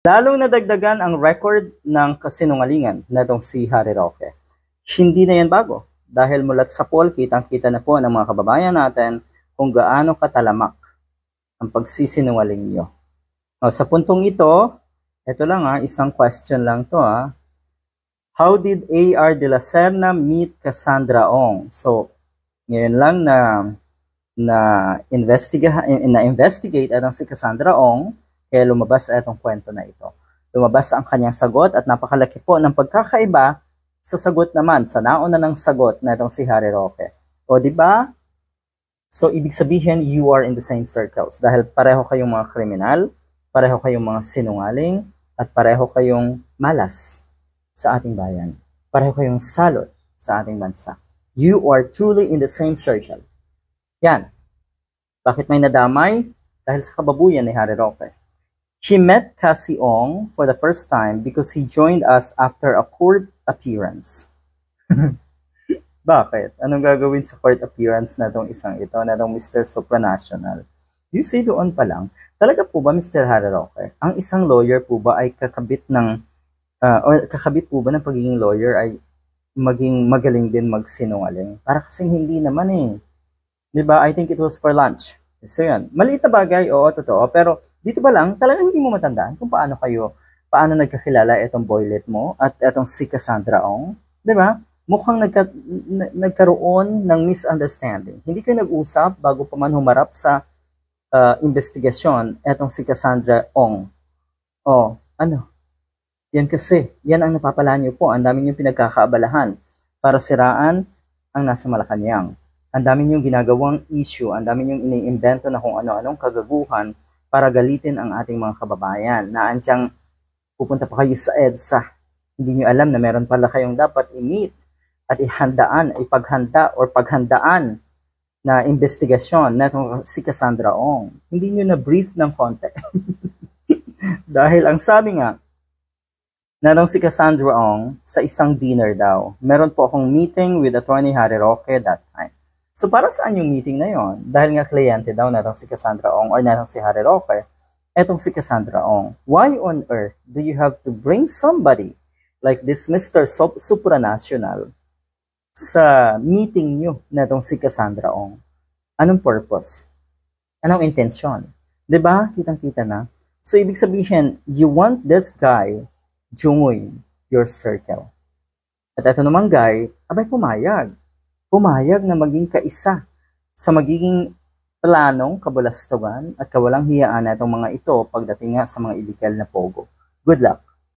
Lalong nadagdagan ang record ng kasinungalingan na itong si Harry Roque. Hindi na yan bago dahil mulat sa poll, kitang-kita na po ng mga kababayan natin kung gaano katalamak ang pagsisinungaling nyo. Sa puntong ito lang isang question lang to. How did A.R. de la Serna meet Cassandra Ong? So, ngayon lang na-investigate atong si Cassandra Ong, kaya lumabas itong kwento na ito. Lumabas ang kanyang sagot at napakalaki po ng pagkakaiba sa sagot naman, sa nauna ng sagot na itong si Harry Roque. O di ba? So, ibig sabihin, you are in the same circles. Dahil pareho kayong mga kriminal, pareho kayong mga sinungaling, at pareho kayong malas sa ating bayan. Pareho kayong salot sa ating bansa. You are truly in the same circle. Yan. Bakit may nadamay? Dahil sa kababuyan ni Harry Roque. He met Cassie Ong for the first time because he joined us after a court appearance. Bakit? Anong gagawin sa court appearance na itong isang ito, na itong Mr. Supranational? You see, doon pa lang, talaga po ba, Mr. Harry Roque, ang isang lawyer po ba ay kakabit po ba ng pagiging lawyer ay maging magaling din magsinungaling? Para kasing hindi naman eh. Diba? I think it was for lunch. So yan, maliit na bagay, oo, totoo. Pero dito ba lang, talagang hindi mo matandaan kung paano nagkakilala itong boylet mo at itong si Cassandra Ong. Diba? Mukhang nagkaroon ng misunderstanding. Hindi kayo nag-usap bago pa man humarap sa investigasyon itong si Cassandra Ong. Yan kasi, yan ang napapala niyo po. Ang dami niyong pinagkakaabalahan para siraan ang nasa Malacanang. Ang dami niyong ginagawang issue, ang dami niyong iniimbento na kung ano-anong kagaguhan para galitin ang ating mga kababayan na ansyang pupunta pa kayo sa EDSA. Hindi niyo alam na meron pala kayong dapat i-meet at paghandaan na investigasyon na si Cassandra Ong. Hindi niyo na-brief ng konti. Dahil ang sabi nga, na si Cassandra Ong sa isang dinner daw. Meron po akong meeting with Attorney Harry Roque that time. So para saan yung meeting na yon? Dahil nga kliyente daw na si Cassandra Ong or na si Harry Roque, etong si Cassandra Ong. Why on earth do you have to bring somebody like this Mr. Supranational sa meeting nyo na si Cassandra Ong? Anong purpose? Anong intensyon? Diba? Kitang-kita na. So ibig sabihin, you want this guy join your circle. At ito namang guy, abay pumayag. Pumayag na maging kaisa sa magiging planong kabulastugan at kawalang hiyaan na itong mga ito pagdating nga sa mga illegal na pogo. Good luck!